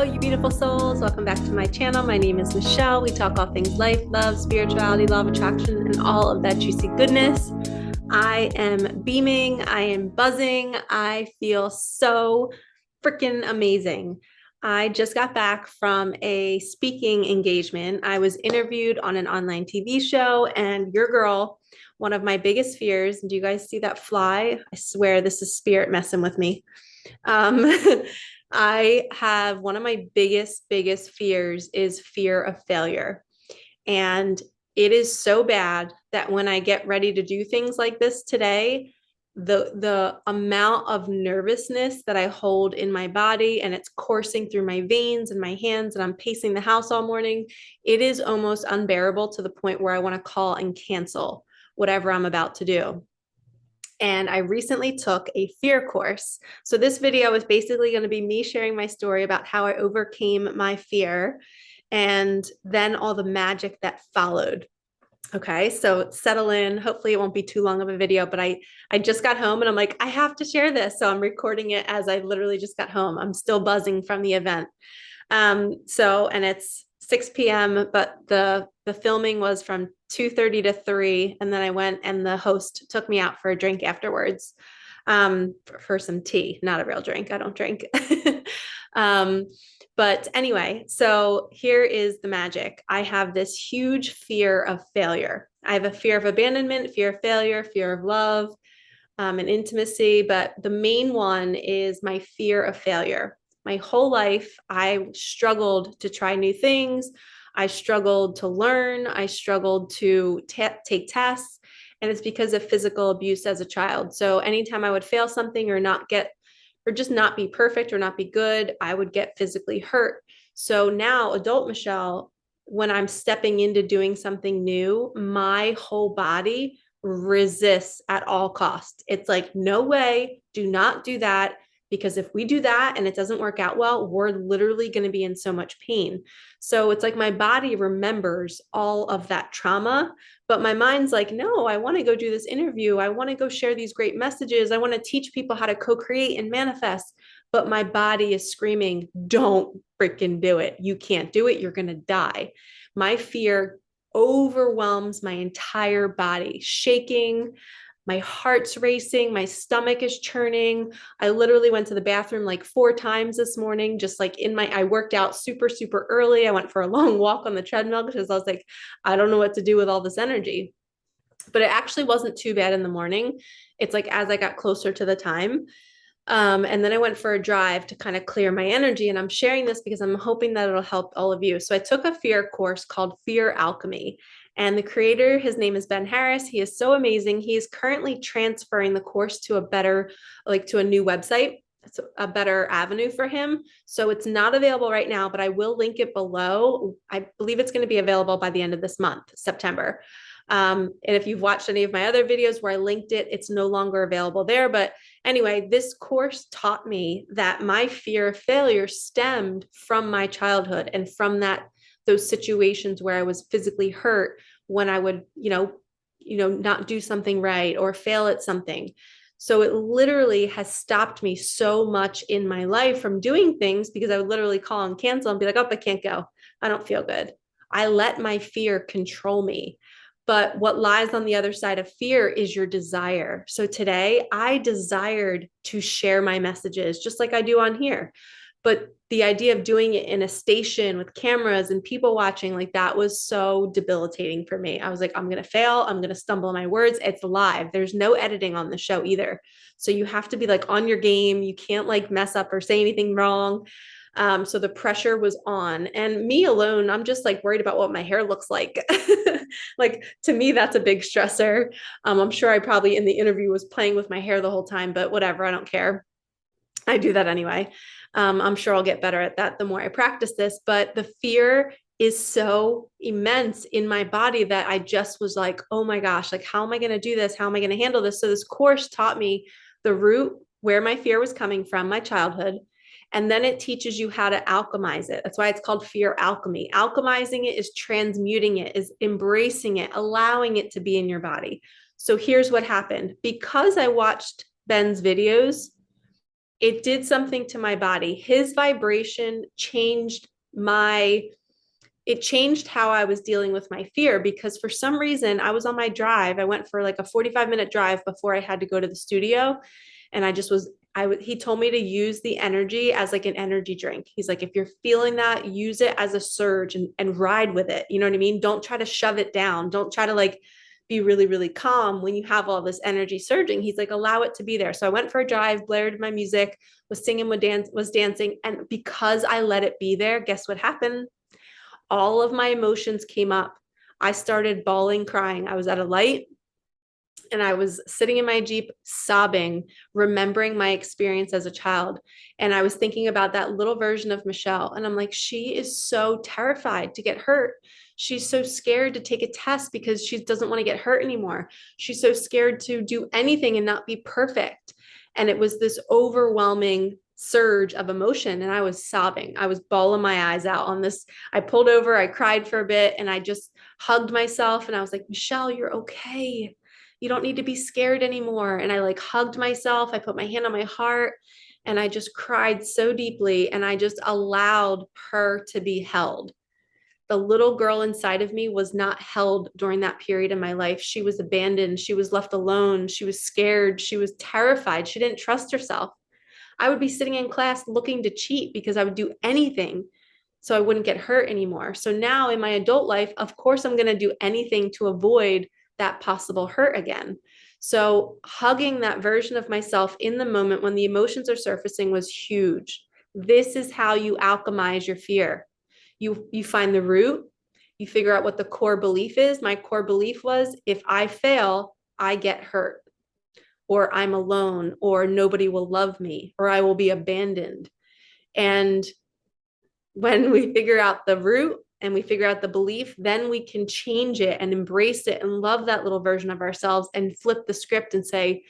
you beautiful souls. Welcome back to my channel. My name is Michelle. We talk all things life, love, spirituality, law of attraction, and all of that juicy goodness. I am beaming. I am buzzing. I feel so freaking amazing. I just got back from a speaking engagement. I was interviewed on an online TV show, and your girl, one of my biggest fears, do you guys see that fly? I swear this is spirit messing with me. Um, I have one of my biggest fears is fear of failure. And it is so bad that when I get ready to do things like this today, the amount of nervousness that I hold in my body and it's coursing through my veins and my hands and I'm pacing the house all morning, it is almost unbearable to the point where I want to call and cancel whatever I'm about to do. And I recently took a fear course. So this video is basically going to be me sharing my story about how I overcame my fear and then all the magic that followed. Okay, so settle in. Hopefully it won't be too long of a video, but I just got home and I'm like, I have to share this. So I'm recording it as I literally just got home. I'm still buzzing from the event. And it's 6 p.m., but the filming was from 2:30 to 3. And then I went and the host took me out for a drink afterwards, for some tea, not a real drink. I don't drink. But anyway, so here is the magic. I have this huge fear of failure. I have a fear of abandonment, fear of failure, fear of love, and intimacy. But the main one is my fear of failure. My whole life, I struggled to try new things. I struggled to learn. I struggled to take tests. And it's because of physical abuse as a child. So anytime I would fail something or not get, or just not be perfect or not be good, I would get physically hurt. So now, adult Michelle, when I'm stepping into doing something new, my whole body resists at all costs. It's like, no way, do not do that. Because if we do that and it doesn't work out well, we're literally going to be in so much pain. So it's like my body remembers all of that trauma, but my mind's like, no, I want to go do this interview. I want to go share these great messages. I want to teach people how to co-create and manifest. But my body is screaming, don't freaking do it. You can't do it. You're going to die. My fear overwhelms my entire body, shaking. My heart's racing, my stomach is churning. I literally went to the bathroom like 4 times this morning, just like I worked out super early. I went for a long walk on the treadmill because I was like, I don't know what to do with all this energy. But it actually wasn't too bad in the morning. It's like as I got closer to the time. And then I went for a drive to kind of clear my energy. And I'm sharing this because I'm hoping that it'll help all of you. So I took a fear course called Fear Alchemy. And the creator, his name is Ben Harris. He is so amazing. He is currently transferring the course to to a new website. It's a better avenue for him. So it's not available right now, but I will link it below. I believe it's going to be available by the end of this month, September. And if you've watched any of my other videos where I linked it, it's no longer available there. But anyway, this course taught me that my fear of failure stemmed from my childhood and from those situations where I was physically hurt when I would, not do something right or fail at something. So it literally has stopped me so much in my life from doing things because I would literally call and cancel and be like, oh, I can't go. I don't feel good. I let my fear control me. But what lies on the other side of fear is your desire. So today I desired to share my messages just like I do on here. But the idea of doing it in a station with cameras and people watching, like that was so debilitating for me. I was like, I'm going to fail. I'm going to stumble on my words. It's live. There's no editing on the show either. So you have to be like on your game. You can't like mess up or say anything wrong. So the pressure was on, and me alone, I'm just like worried about what my hair looks like. Like to me, that's a big stressor. I'm sure I probably in the interview was playing with my hair the whole time, but whatever, I don't care. I do that anyway. I'm sure I'll get better at that the more I practice this, but the fear is so immense in my body that I just was like, oh my gosh, like, how am I going to do this? How am I going to handle this? So this course taught me the root where my fear was coming from, my childhood. And then it teaches you how to alchemize it. That's why it's called fear alchemy. Alchemizing it is transmuting it, is embracing it, allowing it to be in your body. So here's what happened. Because I watched Ben's videos, It did something to my body. His vibration changed it changed how I was dealing with my fear, because for some reason I was on my drive. I went for like a 45-minute drive before I had to go to the studio. And I just was, he told me to use the energy as like an energy drink. He's like, if you're feeling that, use it as a surge and ride with it. You know what I mean? Don't try to shove it down. Don't try to like be really, really calm when you have all this energy surging. He's like, allow it to be there. So I went for a drive, blared my music, was singing, was dancing. And because I let it be there, guess what happened? All of my emotions came up. I started bawling, crying. I was at a light and I was sitting in my Jeep sobbing, remembering my experience as a child. And I was thinking about that little version of Michelle. And I'm like, she is so terrified to get hurt. She's so scared to take a test because she doesn't want to get hurt anymore. She's so scared to do anything and not be perfect. And it was this overwhelming surge of emotion. And I was sobbing. I was bawling my eyes out on this. I pulled over, I cried for a bit, and I just hugged myself. And I was like, Michelle, you're okay. You don't need to be scared anymore. And I like hugged myself. I put my hand on my heart and I just cried so deeply. And I just allowed her to be held. The little girl inside of me was not held during that period in my life. She was abandoned. She was left alone. She was scared. She was terrified. She didn't trust herself. I would be sitting in class looking to cheat because I would do anything so I wouldn't get hurt anymore. So now in my adult life, of course, I'm going to do anything to avoid that possible hurt again. So hugging that version of myself in the moment when the emotions are surfacing was huge. This is how you alchemize your fear. You find the root, you figure out what the core belief is. My core belief was, if I fail, I get hurt, or I'm alone, or nobody will love me, or I will be abandoned. And when we figure out the root and we figure out the belief, then we can change it and embrace it and love that little version of ourselves and flip the script and say,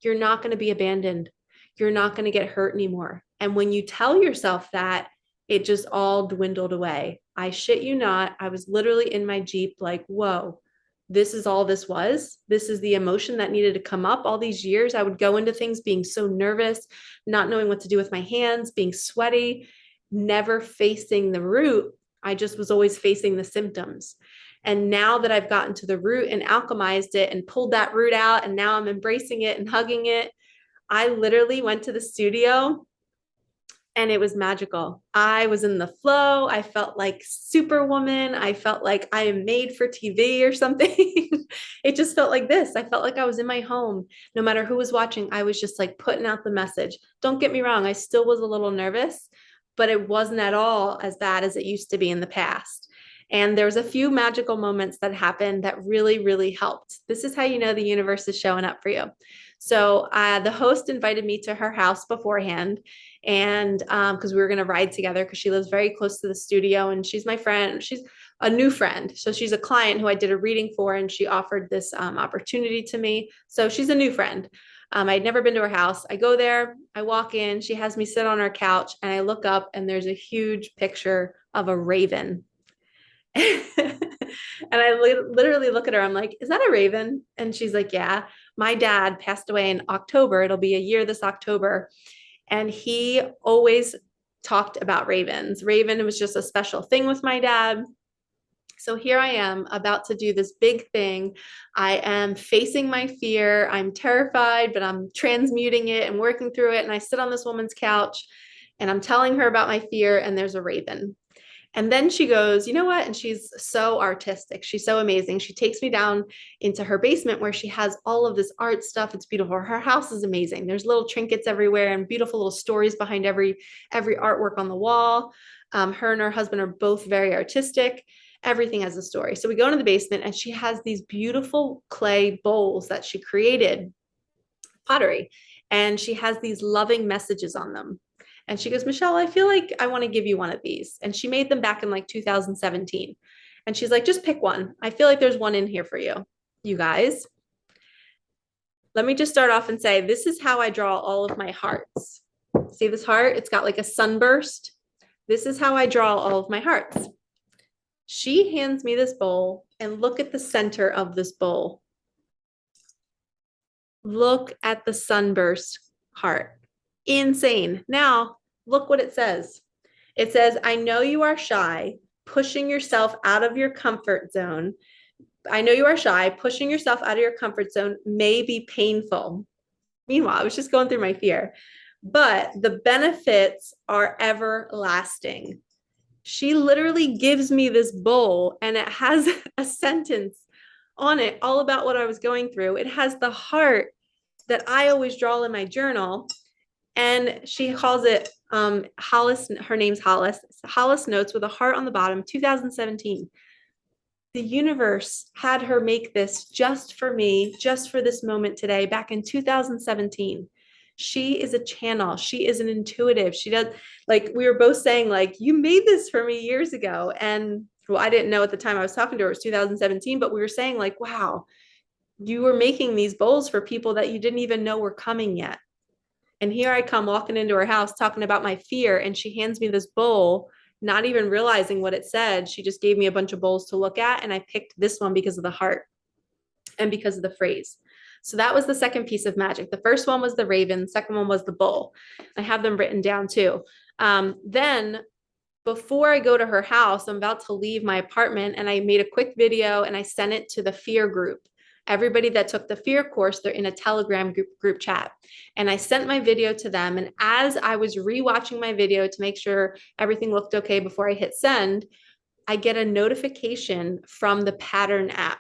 you're not going to be abandoned. You're not going to get hurt anymore. And when you tell yourself that, it just all dwindled away. I shit you not. I was literally in my Jeep like, whoa, this is all this was. This is the emotion that needed to come up all these years. I would go into things being so nervous, not knowing what to do with my hands, being sweaty, never facing the root. I just was always facing the symptoms. And now that I've gotten to the root and alchemized it and pulled that root out, and now I'm embracing it and hugging it, I literally went to the studio and it was magical. I was in the flow. I felt like Superwoman. I felt like I am made for TV or something. It just felt like this. I felt like I was in my home. No matter who was watching, I was just like putting out the message. Don't get me wrong. I still was a little nervous, but it wasn't at all as bad as it used to be in the past. And there was a few magical moments that happened that really, really helped. This is how you know the universe is showing up for you. So the host invited me to her house beforehand, and because we were going to ride together, because she lives very close to the studio and she's my friend. She's a new friend. So she's a client who I did a reading for, and she offered this opportunity to me. So she's a new friend. I'd never been to her house. I go there, I walk in, she has me sit on her couch, and I look up and there's a huge picture of a raven. And I literally look at her. I'm like, is that a raven? And she's like, yeah, my dad passed away in October. It'll be a year this October. And he always talked about ravens. Raven was just a special thing with my dad. So here I am about to do this big thing. I am facing my fear. I'm terrified, but I'm transmuting it and working through it. And I sit on this woman's couch and I'm telling her about my fear, and there's a raven. And then she goes, you know what? And she's so artistic. She's so amazing. She takes me down into her basement where she has all of this art stuff. It's beautiful. Her house is amazing. There's little trinkets everywhere and beautiful little stories behind every artwork on the wall. Her and her husband are both very artistic. Everything has a story. So we go into the basement and she has these beautiful clay bowls that she created, pottery, and she has these loving messages on them. And she goes, Michelle, I feel like I want to give you one of these. And she made them back in like 2017. And she's like, just pick one. I feel like there's one in here for you. You guys, let me just start off and say, this is how I draw all of my hearts. See this heart? It's got like a sunburst. This is how I draw all of my hearts. She hands me this bowl, and look at the center of this bowl. Look at the sunburst heart. Insane. Now, look what it says. It says, I know you are shy, pushing yourself out of your comfort zone. I know you are shy, pushing yourself out of your comfort zone may be painful. Meanwhile, I was just going through my fear, but the benefits are everlasting. She literally gives me this bowl and it has a sentence on it all about what I was going through. It has the heart that I always draw in my journal. And she calls it Hollis. Her name's Hollis. Hollis Notes with a heart on the bottom, 2017. The universe had her make this just for me, just for this moment today, back in 2017. She is a channel. She is an intuitive. She does, like we were both saying, like, you made this for me years ago. And well, I didn't know at the time I was talking to her, it was 2017, but we were saying, like, wow, you were making these bowls for people that you didn't even know were coming yet. And here I come walking into her house talking about my fear, and she hands me this bowl, not even realizing what it said. She just gave me a bunch of bowls to look at, and I picked this one because of the heart and because of the phrase. So that was the second piece of magic. The first one was the raven. The second one was the bowl. I have them written down too. Then before I go to her house, I'm about to leave my apartment, and I made a quick video and I sent it to the fear group. Everybody that took the fear course, they're in a Telegram group chat. And I sent my video to them. And as I was rewatching my video to make sure everything looked okay before I hit send, I get a notification from the Pattern app.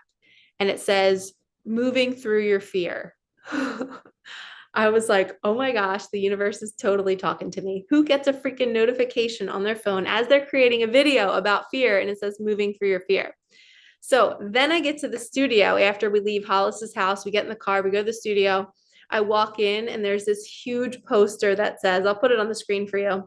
And it says, moving through your fear. I was like, oh my gosh, the universe is totally talking to me. Who gets a freaking notification on their phone as they're creating a video about fear and it says moving through your fear? So then I get to the studio after we leave Hollis's house. We get in the car, we go to the studio. I walk in and there's this huge poster that says, I'll put it on the screen for you,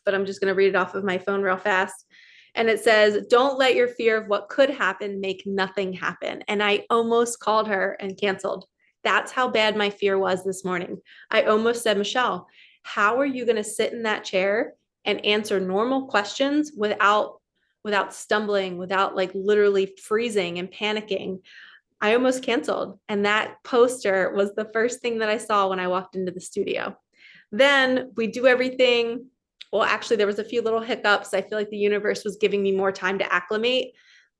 but I'm just going to read it off of my phone real fast. And it says, don't let your fear of what could happen make nothing happen. And I almost called her and canceled. That's how bad my fear was this morning. I almost said, Michelle, how are you going to sit in that chair and answer normal questions without stumbling, without like literally freezing and panicking? I almost canceled. And that poster was the first thing that I saw when I walked into the studio. Then we do everything. Well, actually, there was a few little hiccups. I feel like the universe was giving me more time to acclimate.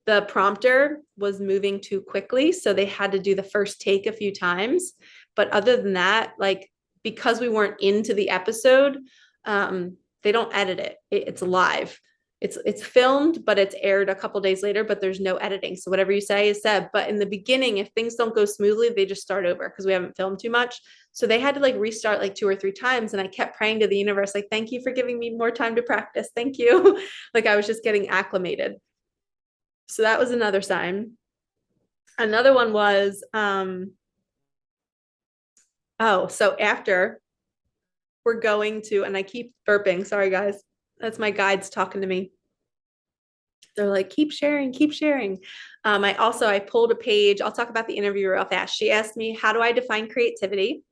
The prompter was moving too quickly, so they had to do the first take a few times. But other than that, like, because we weren't into the episode, they don't edit it. It's live. It's filmed, but it's aired a couple days later, but there's no editing. So whatever you say is said. But in the beginning, if things don't go smoothly, they just start over because we haven't filmed too much. So they had to like restart like 2 or 3 times. And I kept praying to the universe, like, thank you for giving me more time to practice. Thank you. Like I was just getting acclimated. So that was another sign. Another one was, so after we're going to, and I keep burping, sorry guys, that's my guides talking to me. They're like, keep sharing, keep sharing. I pulled a page. I'll talk about the interview real fast. She asked me, how do I define creativity?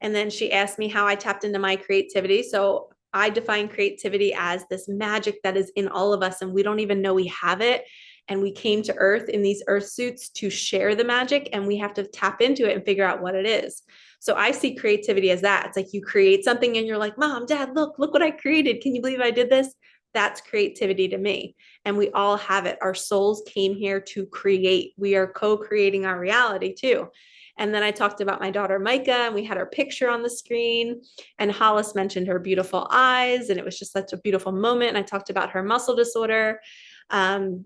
And then she asked me how I tapped into my creativity. So I define creativity as this magic that is in all of us, and we don't even know we have it. And we came to Earth in these Earth suits to share the magic, and we have to tap into it and figure out what it is. So I see creativity as that. It's like you create something and you're like, Mom, Dad, look what I created. Can you believe I did this? That's creativity to me. And we all have it. Our souls came here to create. We are co-creating our reality too. And then I talked about my daughter, Micah, and we had her picture on the screen. And Hollis mentioned her beautiful eyes. And it was just such a beautiful moment. And I talked about her muscle disorder and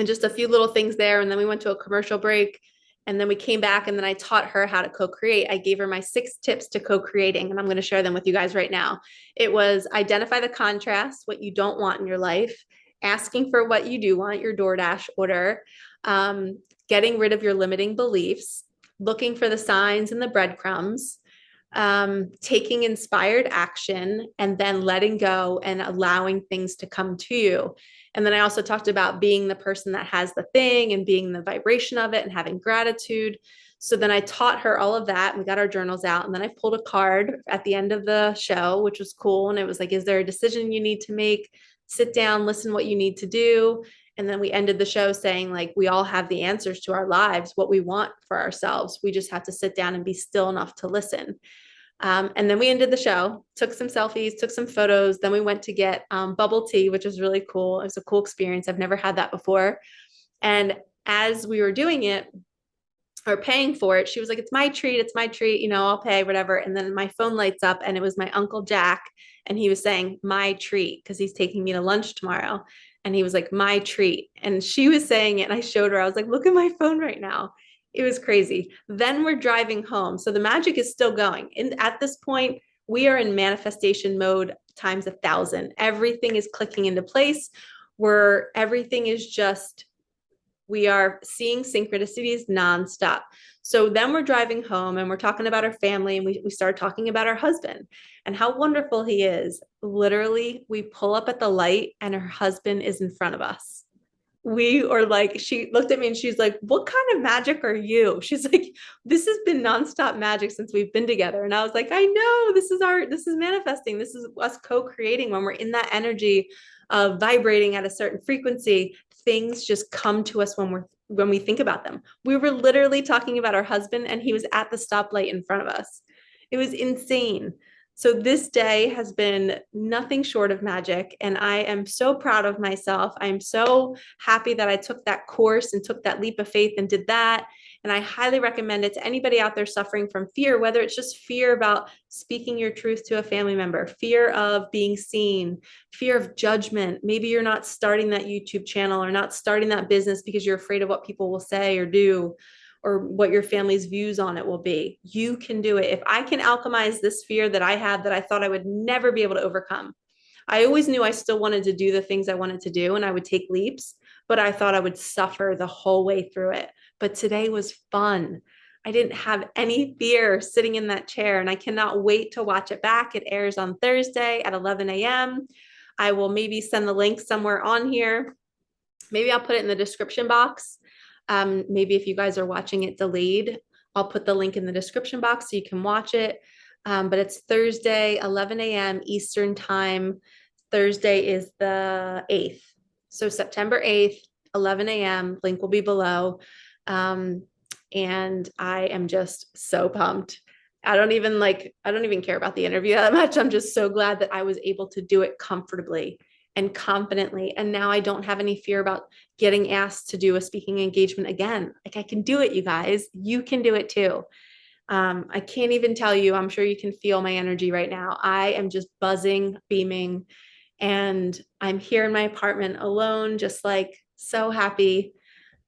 just a few little things there. And then we went to a commercial break. And then we came back and then I taught her how to co-create. I gave her my 6 tips to co-creating, and I'm going to share them with you guys right now. It was identify the contrast, what you don't want in your life, asking for what you do want, your DoorDash order, getting rid of your limiting beliefs, looking for the signs and the breadcrumbs, taking inspired action, and then letting go and allowing things to come to you. And then I also talked about being the person that has the thing and being the vibration of it and having gratitude. So then I taught her all of that, and we got our journals out. And then I pulled a card at the end of the show, which was cool. And it was like, is there a decision you need to make? Sit down, listen what you need to do. And then we ended the show saying, like, we all have the answers to our lives, what we want for ourselves. We just have to sit down and be still enough to listen. And then we ended the show, took some selfies, took some photos. Then we went to get bubble tea, which was really cool. It was a cool experience. I've never had that before. And as we were doing it or paying for it, she was like, it's my treat, you know, I'll pay, whatever. And then my phone lights up and it was my Uncle Jack. And he was saying, my treat, because he's taking me to lunch tomorrow. And he was like, my treat. And she was saying it. And I showed her, I was like, look at my phone right now. It was crazy. Then we're driving home. So the magic is still going. And at this point, we are in manifestation mode times 1,000. Everything is clicking into place where everything is just, we are seeing synchronicities nonstop. So then we're driving home and we're talking about our family, and we start talking about our husband and how wonderful he is. Literally, we pull up at the light and her husband is in front of us. We are like, she looked at me and she's like, what kind of magic are you? She's like, this has been nonstop magic since we've been together. And I was like, I know, this is manifesting. This is us co-creating. When we're in that energy of vibrating at a certain frequency, things just come to us when we think about them. We were literally talking about our husband and he was at the stoplight in front of us. It was insane. So this day has been nothing short of magic, and I am so proud of myself. I'm so happy that I took that course and took that leap of faith and did that. And I highly recommend it to anybody out there suffering from fear, whether it's just fear about speaking your truth to a family member, fear of being seen, fear of judgment. Maybe you're not starting that YouTube channel or not starting that business because you're afraid of what people will say or do, or what your family's views on it will be. You can do it. If I can alchemize this fear that I had that I thought I would never be able to overcome. I always knew I still wanted to do the things I wanted to do and I would take leaps, but I thought I would suffer the whole way through it. But today was fun. I didn't have any fear sitting in that chair, and I cannot wait to watch it back. It airs on Thursday at 11 a.m. I will maybe send the link somewhere on here. Maybe I'll put it in the description box. Maybe if you guys are watching it delayed, I'll put the link in the description box so you can watch it. But it's Thursday, 11 a.m. Eastern time. Thursday is the 8th. So September 8th, 11 a.m. Link will be below. And I am just so pumped. I don't even care about the interview that much. I'm just so glad that I was able to do it comfortably and confidently. And now I don't have any fear about getting asked to do a speaking engagement again. Like, I can do it, you guys. You can do it too. I can't even tell you, I'm sure you can feel my energy right now. I am just buzzing, beaming, and I'm here in my apartment alone, just like so happy.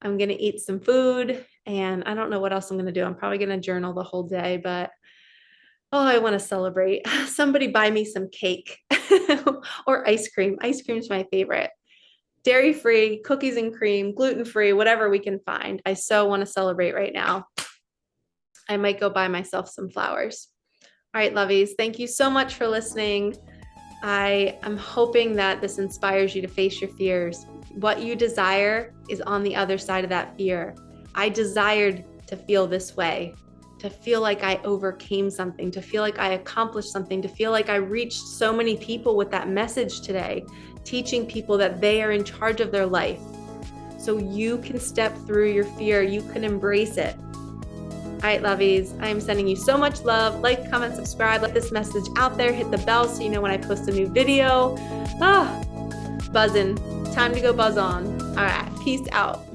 I'm going to eat some food, and I don't know what else I'm going to do. I'm probably going to journal the whole day, but oh, I want to celebrate. Somebody buy me some cake or ice cream. Ice cream is my favorite. Dairy-free, cookies and cream, gluten-free, whatever we can find. I so want to celebrate right now. I might go buy myself some flowers. All right, lovies, thank you so much for listening. I am hoping that this inspires you to face your fears. What you desire is on the other side of that fear. I desired to feel this way, to feel like I overcame something, to feel like I accomplished something, to feel like I reached so many people with that message today, teaching people that they are in charge of their life. So you can step through your fear, you can embrace it. All right, lovies, I am sending you so much love. Like, comment, subscribe, let this message out there, hit the bell so you know when I post a new video. Buzzing. Time to go buzz on. All right, peace out.